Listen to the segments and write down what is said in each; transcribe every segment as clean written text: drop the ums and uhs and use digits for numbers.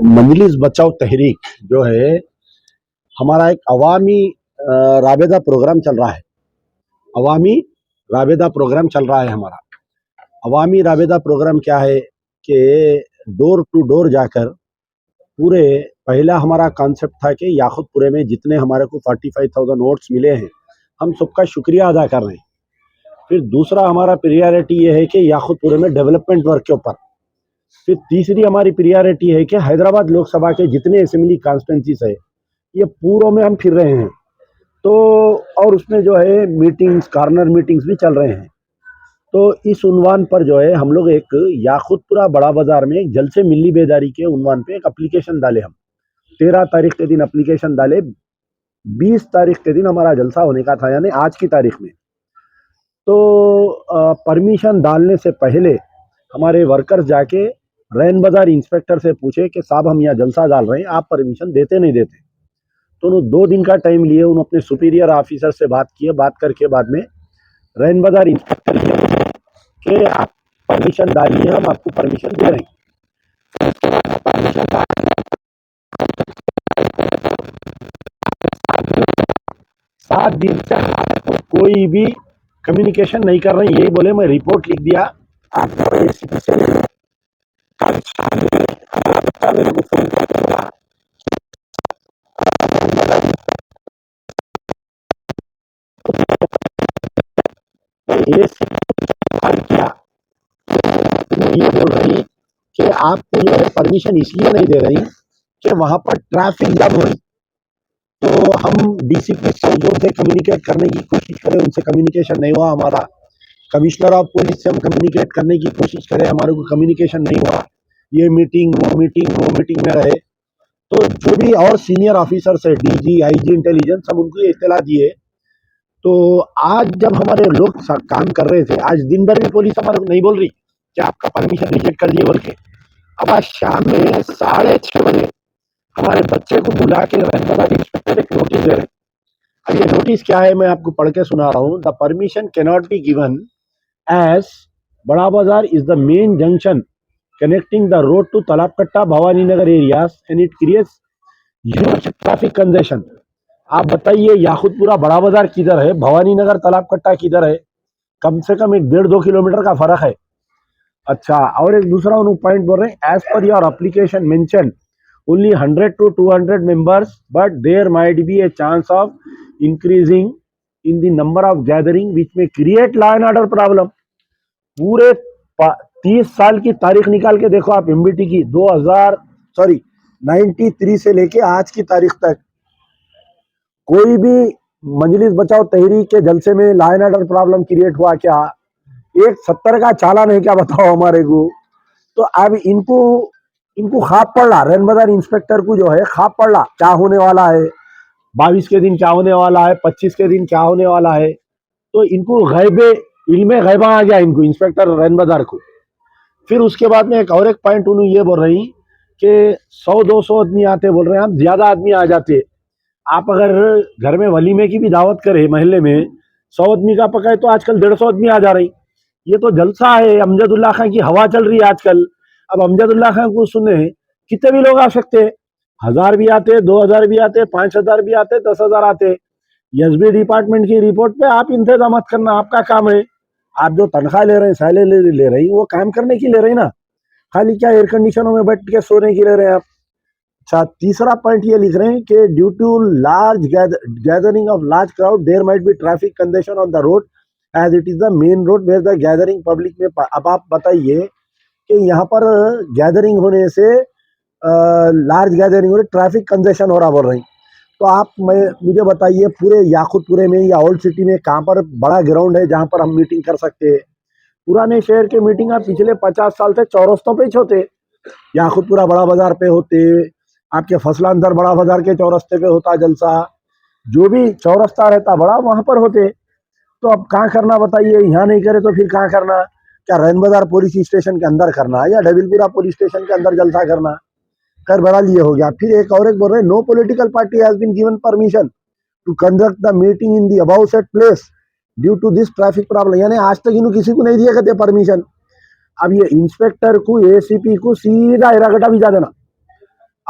मंजलिस बचाओ तहरीक जो है हमारा एक अवामी राबेदा प्रोग्राम चल रहा है। अवामी राबेदा प्रोग्राम चल रहा है हमारा। अवामी राबेदा प्रोग्राम क्या है कि डोर टू डोर जाकर पूरे पहला हमारा कॉन्सेप्ट था कि याकुतपुरे में जितने हमारे को 45,000 वोट्स मिले हैं हम सबका शुक्रिया अदा कर रहे हैं। फिर दूसरा हमारा प्रियॉरिटी ये है कि याकुतपुरे में डेवलपमेंट वर्क के ऊपर। फिर तीसरी हमारी प्रियॉरिटी है कि हैदराबाद लोकसभा के जितने असेंबली कॉन्स्टिट्यूंसीज है ये पूरों में हम फिर रहे हैं। तो और उसमें जो है मीटिंग्स, कॉर्नर मीटिंग्स भी चल रहे हैं। तो इस उन्वान पर जो है हम लोग एक याकुतपुरा बड़ा बाजार में एक जल से मिली बेदारी के उन्वान पे एक एप्लीकेशन डाले। हम 13 तारीख के दिन एप्लीकेशन डाले। 20 तारीख के दिन हमारा जलसा होने का था, यानी आज की तारीख में। तो परमिशन डालने से पहले हमारे वर्कर्स जाके रैन बाजार इंस्पेक्टर से पूछे कि साहब हम यहाँ जलसा डाल रहे हैं, आप परमिशन देते नहीं देते। तो उन्होंने 2 दिन का टाइम लिए, उन्होंने अपने सुपीरियर ऑफिसर से बात किए। बात करके बाद में रैन बाजार इंस्पेक्टर के आप परमिशन डालिए, हम आपको परमिशन दे रहे हैं। 7 दिन से कोई भी कम्युनिकेशन नहीं कर रहे। यही बोले मैं रिपोर्ट लिख दिया आपको एसीपी से, कल शाम में मेरे को फोन करके बोला किया। ये बोल रही कि आपको जो है परमिशन इसलिए नहीं दे रही कि वहां पर ट्रैफिक जाम हो रही। तो हम डीसीपी से जो थे कम्युनिकेट करने की कोशिश करें, उनसे कम्युनिकेशन नहीं हुआ हमारा। कमिश्नर ऑफ पुलिस से हम कम्युनिकेट करने की कोशिश करें, हमारे को कम्युनिकेशन नहीं हुआ। ये मीटिंग वो मीटिंग में रहे। तो जो भी और सीनियर ऑफिसर्स है, डीजी, आईजी, इंटेलिजेंस, हम उनको इत्तला दिए। तो आज जब हमारे लोग काम कर रहे थे, आज दिन भर भी पुलिस हमारे को नहीं बोल रही कि आपका परमिशन रिजेक्ट कर दिए बोल के। अब आज शाम में 6:30 बजे हमारे बच्चे को बुला के इंस्पेक्टर एक नोटिस दे रहे। अब ये नोटिस क्या है मैं आपको पढ़ के सुना रहा हूँ। The permission cannot be given as Bada Bazar is the main junction connecting the road to Talapkatta, Bhavani Nagar areas and it creates huge traffic congestion। आप बताइए याकुतपुरा बड़ा बाजार किधर है, भवानी नगर तालाबकट्टा किधर है? कम से कम 1.5-2 किलोमीटर का फर्क है। अच्छा, और एक दूसरा उन्होंने पॉइंट बोल रहे हैं, as per your application mention only 100 to 200 members but there might be a chance of increasing in the number of gathering which may create law and order problem। पूरे 30 साल की तारीख निकाल के देखो आप एमबीटी की, 93 से लेके आज की तारीख तक कोई भी मजलिस बचाओ तहरीक के जलसे में law and order problem create हुआ क्या? एक 70 का चालान है क्या बताओ हमारे को? तो अब इनको खाप पड़ रहा, रैन बाजार इंस्पेक्टर को जो है खाप पड़ रहा क्या होने वाला है, 22 के दिन क्या होने वाला है, 25 के दिन क्या होने वाला है। तो इनको इल्मे गैबा आ गया इनको, इंस्पेक्टर रैन बाजार को। फिर उसके बाद में एक और एक पॉइंट उन्होंने ये बोल रही कि 100-200 आदमी आते, बोल रहे हैं हम ज्यादा आदमी आ जाते। आप अगर घर में वलीमे की भी दावत करे महल्ले में 100 आदमी का पकाए तो आजकल 150 आदमी आ जा रही। ये तो जलसा है, अमजदुल्ला खां की हवा चल रही है आजकल। अब अमजदुल्ला खां को सुने कितने भी लोग आ सकते, 1000 भी आते, 2000 भी आते, 5000 भी आते, 10,000 आते। एसबी डिपार्टमेंट की रिपोर्ट पे आप इंतजाम करना आपका काम है। आप जो तनख्वाह ले रहे हैं, सैलरी ले रही, वो काम करने की ले रही ना, खाली क्या एयर कंडीशनों में बैठ के सोने की ले रहे हैं आप। अच्छा, तीसरा पॉइंट ये लिख रहे हैं कि due to large gathering of large crowd there might be traffic congestion on the road as it is the main road where the gathering public में। अब आप बताइए कि यहाँ पर गैदरिंग होने से लार्ज गैदरिंग हो रही, ट्रैफिक कंजेशन हो रहा बोल रही। तो आप मुझे बताइए पूरे याकुतपुरे में या ओल्ड सिटी में कहाँ पर बड़ा ग्राउंड है जहाँ पर हम मीटिंग कर सकते हैं? पुराने शहर के मीटिंग आप पिछले 50 साल से चौरस्तों पे ही होते, याकुतपुरा बड़ा बाजार पे होते, आपके फसलांदर बड़ा बाजार के चौरस्ते पे होता जलसा, जो भी चौरस्ता रहता बड़ा वहां पर होते। तो अब कहाँ करना बताइए? यहाँ नहीं करे तो फिर कहाँ करना? क्या रैन बाजार पुलिस स्टेशन के अंदर करना या डबिलपुरा पुलिस स्टेशन के अंदर जलसा करना? कर बड़ा लिए हो गया। फिर एक और एक बोल रहे, no political party has been given permission to conduct the meeting in the above said place due to this traffic problem. यानी आज तक इन्होंने किसी को नहीं दिया करते परमिशन। अब ये इंस्पेक्टर को, एसीपी को सीधा हिरागटा भिजा देना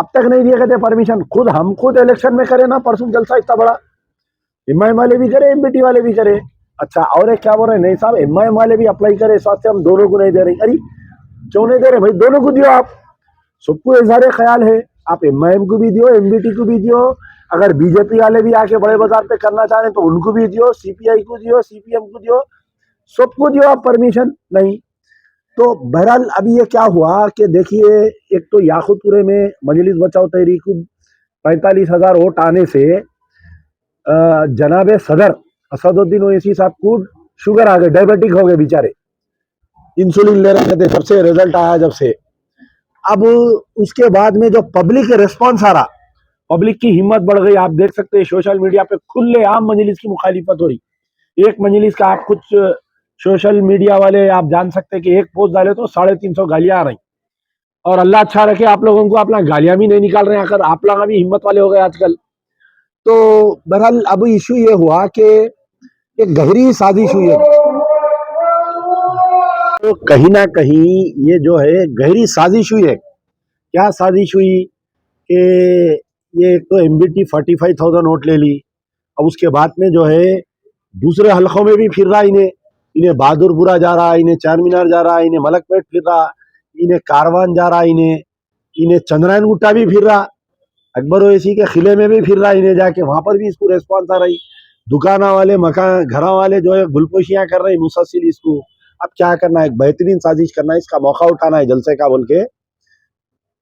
अब तक नहीं दिए गए थे परमिशन। हम खुद इलेक्शन में करे ना परसों जलसा इतना बड़ा, एमआईएम वाले भी करे, एमबीटी वाले भी करे। अच्छा, और एक क्या बोल रहे हैं, नहीं साहब एमआईएम वाले भी अप्लाई करे, इस वास्ते हम दोनों को नहीं दे रहे। अरे क्यों नहीं दे रहे भाई, दोनों को दियो आप, सबको इजहार ख्याल है, आप एमआईएम को भी दियो, एमबीटी को भी दियो, अगर बीजेपी वाले भी आके बड़े बाजार पे करना चाह रहे हैं तो उनको भी दियो, सीपीआई को दियो, सीपीएम को दियो, सबको दियो आप परमिशन। नहीं तो बहरहाल अभी ये क्या हुआ कि देखिए, एक तो याकुतपुरे में मजलिस बचाओ तहरीक को 45,000 वोट आने से जनाबे सदर असदुद्दीन ओवैसी साहब को शुगर आ गए, डायबिटिक हो गए बेचारे, इंसुलिन ले रहे थे जब से रिजल्ट आया जब से। अब उसके बाद में जो पब्लिक रिस्पॉन्स आ रहा, पब्लिक की हिम्मत बढ़ गई। आप देख सकते हैं सोशल मीडिया पे खुले आम मजलिस की मुखालिफत हो रही। एक मजलिस का आप कुछ सोशल मीडिया वाले आप जान सकते हैं कि एक पोस्ट डाले तो 350 गालियां आ रही। और अल्लाह अच्छा रखे आप लोगों को अपना गालियां भी नहीं निकाल रहे हैं, आकर आप लोग भी हिम्मत वाले हो गए आजकल। तो बहरहाल अब इशू ये हुआ कि एक गहरी साजिश हुई है, तो कहीं ना कहीं ये जो है गहरी साजिश हुई है। क्या साजिश हुई कि ये तो एमबीटी 45,000 वोट ले ली, अब उसके बाद में जो है दूसरे हलकों में भी फिर रहा, इन्हें बहादुरपुरा जा रहा, इन्हें चार मीनार जा रहा, इन्हें मलकपेट फिर रहा, इन्हें कारवान जा रहा, इन्हें चंद्रायन गुट्टा भी फिर रहा, अकबर ओवैसी के किले में भी फिर रहा, इन्हें जाके वहां पर भी इसको रेस्पॉन्स आ रही। दुकाना वाले मकान घरा वाले जो है गुलपोशियां कर रहे हैं मुसलसिल इसको। अब क्या करना है, एक बेहतरीन साजिश करना है, इसका मौका उठाना है जलसे का बोल के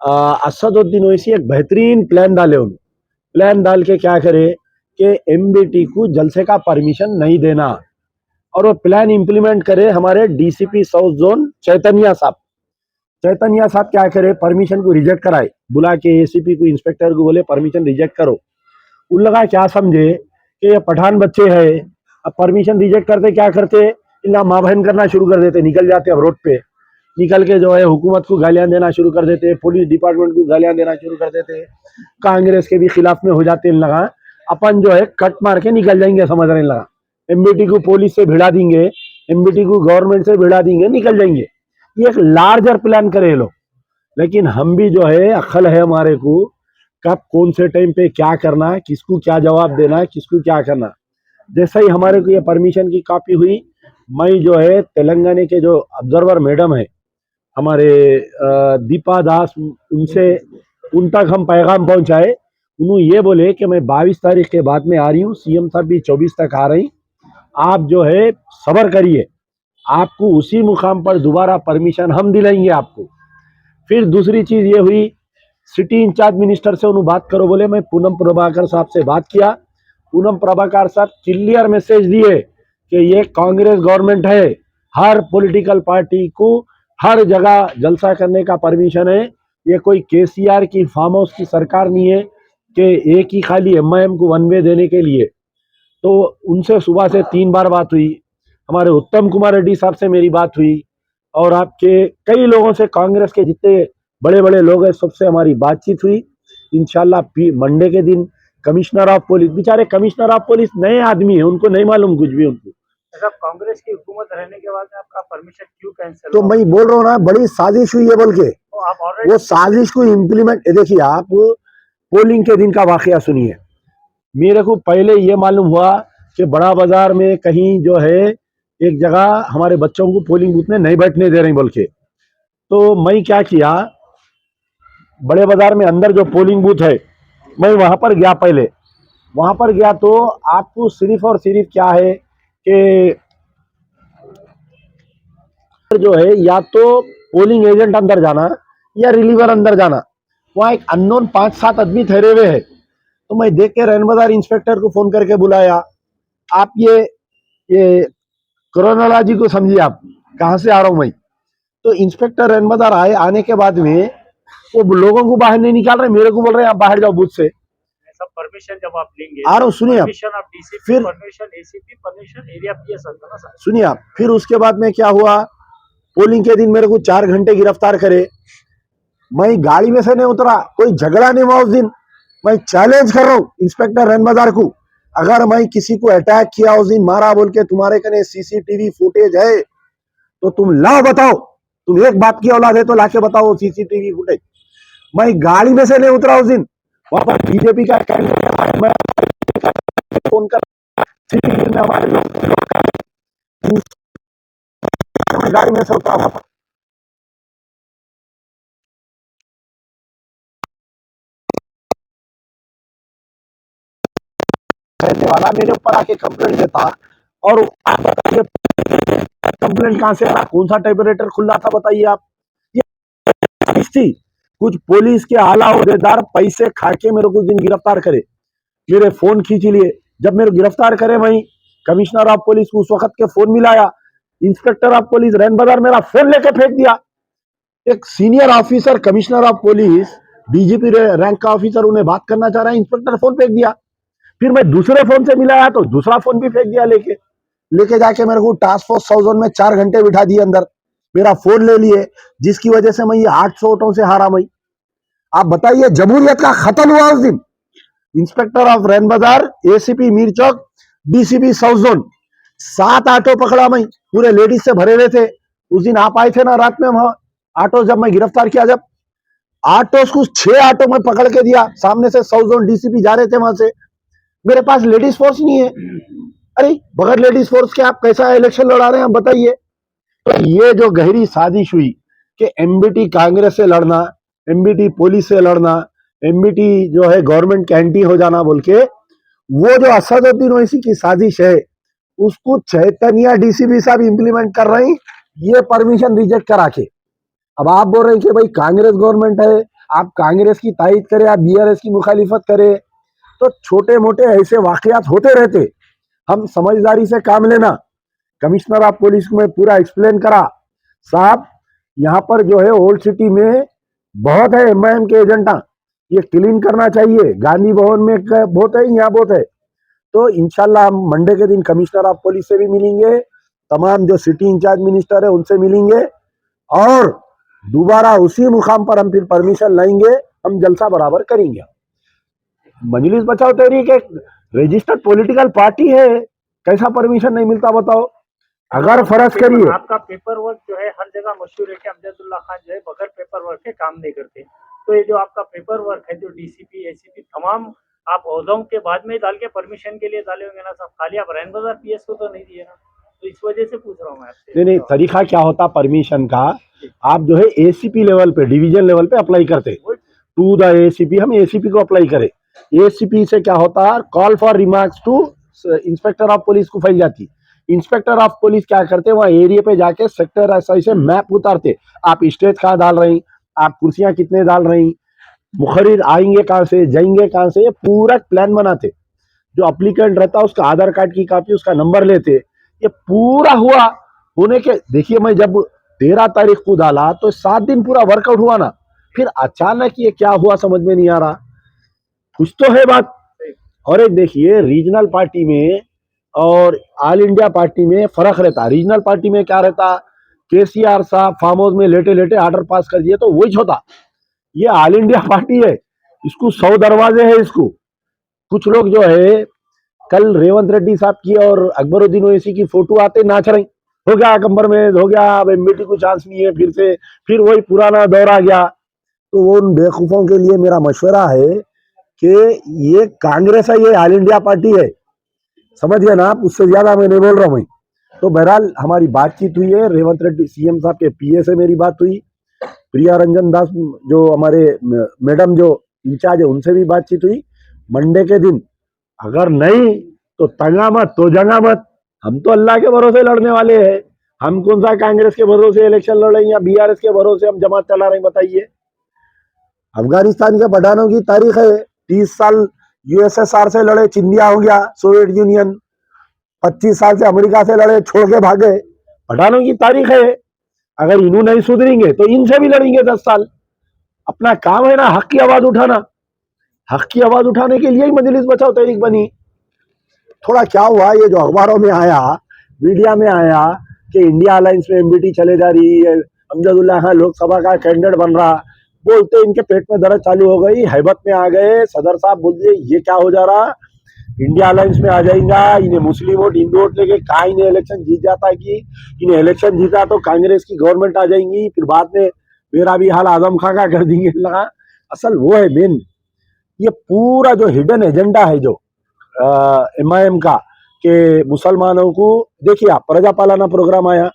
असदुद्दीन ओवैसी एक बेहतरीन प्लान डाले। उन्होंने प्लान डाल के क्या करे कि एमबीटी को जलसे का परमिशन नहीं देना, और वो प्लान इंप्लीमेंट करे हमारे डीसीपी साउथ जोन चैतन्या साहब क्या करे, परमिशन को रिजेक्ट कराए, बुला के एसीपी को इंस्पेक्टर को बोले परमिशन रिजेक्ट करो। उन लगा क्या समझे कि ये पठान बच्चे हैं, अब परमिशन रिजेक्ट करते क्या करते, इन्हें माँ बहन करना शुरू कर देते, निकल जाते अब रोड पे, निकल के जो है हुकूमत को गालियां देना शुरू कर देते, पुलिस डिपार्टमेंट को गालियां देना शुरू कर देते, कांग्रेस के भी खिलाफ में हो जाते। इन लगा अपन जो है कट मार के निकल जाएंगे, समझ रहे लगा, एमबीटी को पुलिस से भिड़ा देंगे, एमबीटी को गवर्नमेंट से भिड़ा देंगे, निकल जाएंगे। ये एक लार्जर प्लान करे लोग। लेकिन हम भी जो है अक्ल है हमारे को, कब कौन से टाइम पे क्या करना, किसको क्या जवाब देना, किसको क्या करना। जैसे ही हमारे को ये परमिशन की कॉपी हुई, मैं जो है तेलंगाना के जो ऑब्जर्वर मैडम है हमारे दीपा दास, उन तक हम पैगाम पहुंचाए। उन्होंने ये बोले कि मैं 22 तारीख के बाद में आ रही हूँ, सीएम साहब भी 24 तक आ रही, आप जो है सब्र करिए, आपको उसी मुकाम पर दोबारा परमिशन हम दिलाएंगे आपको। फिर दूसरी चीज ये हुई, सिटी इंचार्ज मिनिस्टर से उन्होंने बात करो बोले, मैं पूनम प्रभाकर साहब से बात किया। पूनम प्रभाकर साहब क्लियर मैसेज दिए कि ये कांग्रेस गवर्नमेंट है, हर पॉलिटिकल पार्टी को हर जगह जलसा करने का परमिशन है, ये कोई केसीआर की फार्म हाउस की सरकार नहीं है कि एक ही खाली एमआईएम को वन वे देने के लिए। तो उनसे सुबह से 3 बार बात हुई, हमारे उत्तम कुमार रेड्डी साहब से मेरी बात हुई, और आपके कई लोगों से, कांग्रेस के जितने बड़े बड़े लोग हैं सबसे हमारी बातचीत हुई। इंशाल्लाह मंडे के दिन कमिश्नर ऑफ पुलिस, बेचारे कमिश्नर ऑफ पुलिस नए आदमी है, उनको नहीं मालूम कुछ भी उनको। कांग्रेस की हुकूमत रहने के बाद आपका परमिशन क्यों कैंसिल? तो मैं बोल रहा हूँ ना, बड़ी साजिश हुई है बोल के, वो साजिश को इम्प्लीमेंट। देखिए आप पोलिंग के दिन का वाकया सुनिए। मेरे को पहले ये मालूम हुआ कि बड़ा बाजार में कहीं जो है एक जगह हमारे बच्चों को पोलिंग बूथ में नहीं बैठने दे रहे बोल के, तो मैं क्या किया, बड़े बाजार में अंदर जो पोलिंग बूथ है मैं वहां पर गया। पहले वहां पर गया तो आपको सिर्फ और सिर्फ क्या है कि जो है या तो पोलिंग एजेंट अंदर जाना या रिलीवर अंदर जाना, वहां एक अननोन 5-7 आदमी ठहरे हुए हैं। तो मैं देख के रैन बाजार इंस्पेक्टर को फोन करके बुलाया, आप ये क्रोनोलॉजी को समझिए, आप कहां से आ रहा हूं मैं। तो इंस्पेक्टर रैन बाजार आए, आने के बाद में वो लोगों को बाहर नहीं निकाल रहे, मेरे को बोल रहे हैं आप बाहर जाओ बूथ से। सब परमिशन जब आप लेंगे, आ रहा हूँ, सुनिए आप, फिर permission ACP permission area PS ना सर, सुनिए आप। फिर उसके बाद में क्या हुआ, पोलिंग के दिन मेरे को 4 घंटे गिरफ्तार करे, मैं गाड़ी में से नहीं उतरा, कोई झगड़ा नहीं हुआ उस दिन। मैं चैलेंज कर रहा हूँ इंस्पेक्टर रैन बाजार को, अगर मैं किसी को अटैक किया उस दिन, मारा बोल के, तुम्हारे कने सीसीटीवी फुटेज है तो तुम लाओ, बताओ, तुम एक बाप की औलाद है तो लाके बताओ सीसीटीवी फुटेज। मैं गाड़ी में से नहीं उतरा उस दिन, वहां पर बीजेपी का कैंडिडेट, मैं फोन कर सिटी में हमारे लोग गाड़ी में से उतरा हुआ था। रहने वाला मेरे ऊपर आके कंप्लेंट देता, और आप बताइए कंप्लेंट कहां से आ रहा, कौन सा टाइपराइटर खुला था बताइए आप। ये थी कुछ पुलिस के आला ओहदेदार पैसे खा के मेरे को उस दिन गिरफ्तार करे, मेरे फोन खींच लिए। जब मेरे गिरफ्तार करे, वहीं कमिश्नर ऑफ पुलिस को उस वक्त के फोन मिलाया, इंस्पेक्टर ऑफ पुलिस रैन बाजार मेरा फोन लेके फेंक दिया। एक senior officer commissioner of police DGP rank का ऑफिसर उन्हें बात करना चाह रहा है, इंस्पेक्टर फोन फेंक दिया। फिर मैं दूसरे फोन से मिलाया तो दूसरा फोन भी फेंक दिया, लेके लेके जाके मेरे को टास्क फोर्स साउथ में 4 घंटे बिठा दिए अंदर, मेरा फोन ले लिए, जिसकी वजह से मैं ये 800 वोटों से हारा। मैं आप बताइए, जमहूरियत का खत्म हुआ उस दिन। इंस्पेक्टर ऑफ रैन बाजार, एसीपी मीर चौक, डीसीपी साउथ जोन, 7 ऑटो पकड़ा मैं, पूरे लेडीज से भरे हुए थे। उस दिन आप आए थे ना रात में वहां ऑटो, जब मैं गिरफ्तार किया, जब ऑटो को 6 ऑटो में पकड़ के दिया, सामने से साउथ जोन डीसीपी जा रहे थे वहां से। मेरे पास लेडीज फोर्स नहीं है। अरे बगैर लेडीज फोर्स के आप कैसा इलेक्शन लड़ा रहे हैं, आप बताइए। तो ये जो गहरी साजिश हुई कि एमबीटी कांग्रेस से लड़ना, एमबीटी पुलिस से लड़ना, एमबीटी जो है गवर्नमेंट के एंटी हो जाना बोल के, वो जो असदुद्दीन ओवैसी की साजिश है, उसको चैतन्य डीसीपी साहब इंप्लीमेंट कर रहे हैं, ये परमिशन रिजेक्ट करा के। अब आप बोल रहे हैं कि भाई कांग्रेस गवर्नमेंट है, आप कांग्रेस की तायद करें, आप बीआरएस की मुखालिफत करें, तो छोटे मोटे ऐसे वाकयात होते रहते, हम समझदारी से काम लेना। कमिश्नर ऑफ पुलिस को मैं पूरा एक्सप्लेन करा, साहब यहाँ पर जो है ओल्ड सिटी में बहुत है एमआईएम के एजेंटा, ये क्लीन करना चाहिए। गांधी भवन में बहुत है, यहाँ बहुत है। तो इंशाल्लाह हम मंडे के दिन कमिश्नर ऑफ पुलिस से भी मिलेंगे, तमाम जो सिटी इंचार्ज मिनिस्टर है उनसे मिलेंगे, और दोबारा उसी मुकाम पर हम फिर परमिशन लाएंगे, हम जलसा बराबर करेंगे। मजलिस बचाओ तहरीक एक रजिस्टर्ड पॉलिटिकल पार्टी है, कैसा परमिशन नहीं मिलता बताओ। अगर फर्ज करिए, आपका पेपर वर्क जो है हर जगह मशहूर है कि अमजदुल्ला खान जो है बगैर पेपर वर्क के काम नहीं करते, तो ये जो आपका पेपर वर्क है, जो डीसीपी एसीपी तमाम आप ओहदों के बाद में डाल के परमिशन के लिए डाले होंगे ना साहब, खाली आप रैन बाजार पीएस को तो नहीं दिए ना, तो इस वजह से पूछ रहा हूँ मैं आपसे। नहीं, तरीका क्या होता परमिशन का, आप जो है एसीपी लेवल पे, डिवीजन लेवल पे अप्लाई करते, टू द एसीपी, हम एसीपी को अप्लाई करें। एसीपी से क्या होता है, call for remarks to inspector of police को फैल जाती। इंस्पेक्टर ऑफ पुलिस क्या करते, वहां एरिया पे जाके सेक्टर ऐसा से मैप उतारते, आप स्टेज कहाँ डाल रहे हैं, आप कुर्सियां कितने डाल रहे हैं, मुखरिर आएंगे कहाँ से, जाएंगे कहाँ से, ये पूरा प्लान बनाते। जो अप्लीकेंट रहता है उसका आधार कार्ड की कॉपी, उसका नंबर लेते, ये पूरा हुआ होने के। देखिए मैं जब 13 तारीख को डाला तो 7 दिन पूरा वर्कआउट हुआ ना, फिर अचानक ये क्या हुआ समझ में नहीं आ रहा, कुछ तो है बात। और एक देखिए, रीजनल पार्टी में और ऑल इंडिया पार्टी में फर्क रहता। रीजनल पार्टी में क्या रहता, केसीआर साहब फार्म हाउस में लेटे लेटे ऑर्डर पास कर दिए तो वही होता। ये ऑल इंडिया पार्टी है, इसको 100 दरवाजे है इसको। कुछ लोग जो है, कल रेवंत रेड्डी साहब की और अकबरुद्दीन ओवैसी की फोटो आते नाच रही, हो गया कमर में, हो गया अब एमबीटी को चांस नहीं है, फिर से फिर वही पुराना दौर आ गया। तो वो उन बेवकूफों के लिए मेरा मशवरा है कि ये कांग्रेस है, ये ऑल इंडिया पार्टी है, समझ गए ना आप, उससे ज्यादा मैं नहीं बोल रहा हूँ मैं। तो बहरहाल हमारी बातचीत हुई है, रेवंत रेड्डी सीएम साहब के पीए से मेरी बात हुई, प्रिया रंजन दास जो हमारे मैडम जो इंचार्ज है उनसे भी बातचीत हुई। मंडे के दिन अगर नहीं तो तंगा मत तो जंगा मत, हम तो अल्लाह के भरोसे लड़ने वाले हैं। हम कौन सा कांग्रेस के भरोसे इलेक्शन लड़ेंगे या बीआरएस के भरोसे हम जमात चला रहे हैं, बताइए। अफगानिस्तान के पठानों की तारीख है, 30 साल यूएसएसआर से लड़े, चिंदिया हो गया सोवियत यूनियन, 25 साल से अमेरिका से लड़े, छोड़ के भागे, पठानों की तारीख है। अगर इन्हों नहीं सुधरेंगे तो इनसे भी लड़ेंगे 10 साल। अपना काम है ना हक की आवाज उठाना, हक की आवाज उठाने के लिए ही मजलिस बचाओ तहरीक बनी। थोड़ा क्या हुआ, ये जो अखबारों में आया, मीडिया में आया कि इंडिया अलायंस में एमबीटी चले जा रही है, अमजदुल्ला खान लोकसभा का कैंडिडेट बन रहा, बोलते इनके पेट में दर्द चालू हो गई, हैबत में आ गए। सदर साहब बोलिए ये क्या हो जा रहा, इंडिया अलायंस में आ जाएगा, इन्हें मुस्लिम वोट हिंदू वोट लेके कहा इन्हें इलेक्शन जीत जाता, कि इन्हें इलेक्शन जीता तो कांग्रेस की गवर्नमेंट आ जाएंगी, फिर बाद में मेरा भी हाल आजम खां का कर देंगे लगा। असल वो है मेन। ये पूरा जो हिडन एजेंडा है जो MIM का, कि मुसलमानों को, देखिए आप प्रजा पालना प्रोग्राम आया,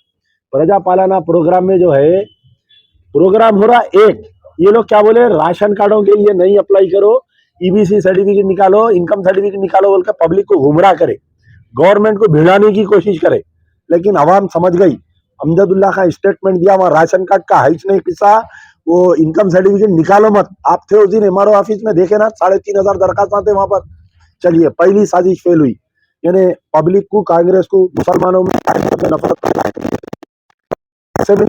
प्रजा पालना प्रोग्राम में जो है प्रोग्राम हो रहा एक, ये लोग क्या बोले, राशन कार्डों के लिए नहीं अप्लाई करो, EBC सर्टिफिकेट निकालो, इनकम सर्टिफिकेट निकालो बोल के पब्लिक को गुमराह करे, गवर्नमेंट को भिड़ाने की कोशिश करे। लेकिन आवाम समझ गई, अमजदुल्ला का स्टेटमेंट दिया, वहां राशन कार्ड का है नहीं किस्सा, वो इनकम सर्टिफिकेट निकालो मत। आप थे उस दिन MRO ऑफिस में, देखे ना 3,500 दरखास्त आते वहां पर। चलिए पहली साजिश फेल हुई, यानी पब्लिक को, कांग्रेस को, मुसलमानों में नफरत ऐसे में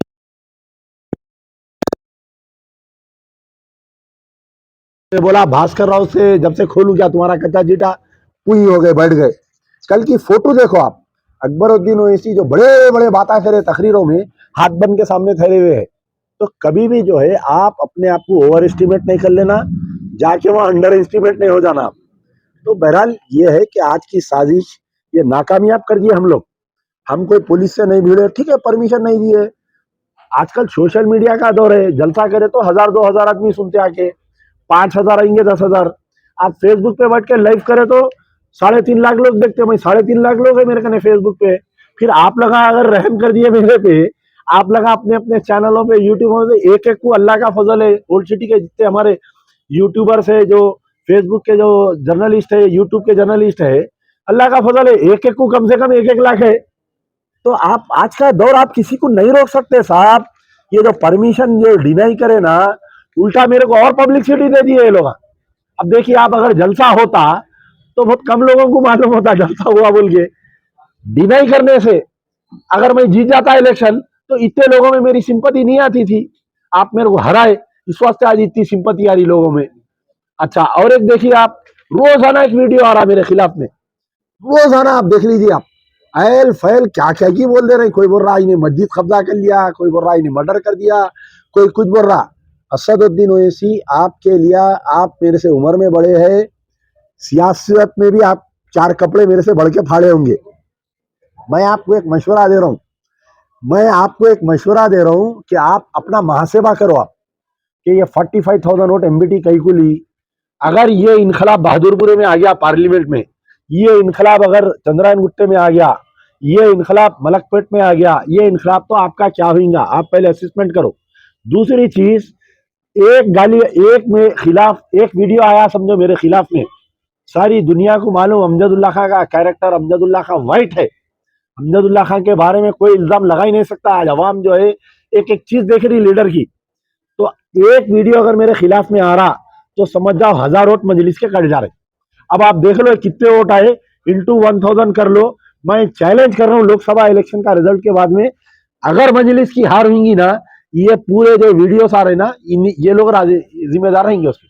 बोला भास्कर राव से, जब से खोलू क्या तुम्हारा कच्चा जीटा, पुई हो गए, बैठ गए। कल की फोटो देखो आप, अकबरुद्दीन ओवैसी जो बड़े बड़े बातें करे तकरीरों में, हाथ बन के सामने ठहरे हुए हैं। तो कभी भी जो है आप अपने आप को ओवर एस्टिमेट नहीं कर लेना, जाके वहां अंडर एस्टिमेट नहीं हो जाना। तो बहरहाल ये है कि आज की साजिश ये नाकामयाब कर दिए हम लोग। हम कोई पुलिस से नहीं भिड़े, ठीक है, परमिशन नहीं दी है। आजकल सोशल मीडिया का दौर है, जलसा करे तो 1,000-2,000 आदमी सुनते आके, 5,000 आएंगे, 10,000। आप फेसबुक पे बैठ के लाइव करे तो 3.5 लाख लोग देखते हैं। भाई 3.5 लाख लोग है मेरे कने फेसबुक पे। फिर आप लगा अगर रहम कर दिए मेरे पे, आप लगा अपने अपने चैनलों पे, यूट्यूब पे, एक एक को अल्लाह का फजल है। ओल्ड सिटी के जितने हमारे यूट्यूबर्स है, जो फेसबुक के जो जर्नलिस्ट है, यूट्यूब के जर्नलिस्ट है, अल्लाह का फजल है, एक एक को कम से कम 1-1 लाख है। तो आप आज का दौर आप किसी को नहीं रोक सकते साहब। ये जो परमिशन जो डिनाई करे ना, उल्टा मेरे को और पब्लिसिटी दे दी है ये लोग। अब देखिए आप, अगर जलसा होता तो बहुत कम लोगों को मालूम होता जलसा हुआ बोल के। डिनाई करने से अगर मैं जीत जाता इलेक्शन तो इतने लोगों में मेरी सिंपति नहीं आती थी। आप मेरे को हराए, इस वास्ते आज इतनी सिंपति आ रही लोगों में। अच्छा, और एक देखिए आप, रोजाना एक वीडियो आ रहा मेरे खिलाफ में, रोजाना आप देख लीजिए आप, ऐल फैल क्या क्या की बोल दे रहे हैं। कोई बोल रहा इन्हें मस्जिद कब्जा कर लिया, कोई बोल रहा इन्हें मर्डर कर दिया, कोई कुछ बोल रहा। असदुद्दीन ओवैसी, आपके लिए, आप मेरे से उम्र में बड़े हैं, सियासत में भी आप 4 कपड़े मेरे से बढ़ के फाड़े होंगे। मैं आपको एक मशवरा दे रहा हूं, मैं आपको एक मशवरा दे रहा हूं कि आप अपना मुहासेबा करो। आप कि ये 45,000 वोट MBT कहीं को ली, अगर ये इनकलाब बहादुरपुरे में आ गया पार्लियामेंट में, ये इनकलाब अगर चंद्रायन गुट्टे में आ गया, ये इनकलाब मलकपेट में आ गया, ये इनकलाब तो आपका क्या होगा, आप पहले असेसमेंट करो। दूसरी चीज, एक गाली, एक में खिलाफ एक वीडियो आया समझो मेरे खिलाफ में, सारी दुनिया को मालूम अमजदुल्ला खां का कैरेक्टर, अमजदुल्ला खां वाइट है। अमजदुल्ला खां के बारे में कोई इल्जाम लगा ही नहीं सकता। आज अवाम जो है एक एक चीज देख रही लीडर की। तो एक वीडियो अगर मेरे खिलाफ में आ रहा तो समझ जाओ 1,000 वोट मजलिस के कट जा रहे। अब आप देख लो कितने वोट आए, इंटू 1,000 कर लो। मैं चैलेंज कर रहा हूँ, लोकसभा इलेक्शन का रिजल्ट के बाद में अगर मजलिस की हार होगी ना, ये पूरे जो वीडियोस आ रहे ना, ये लोग जिम्मेदार रहेंगे उसके।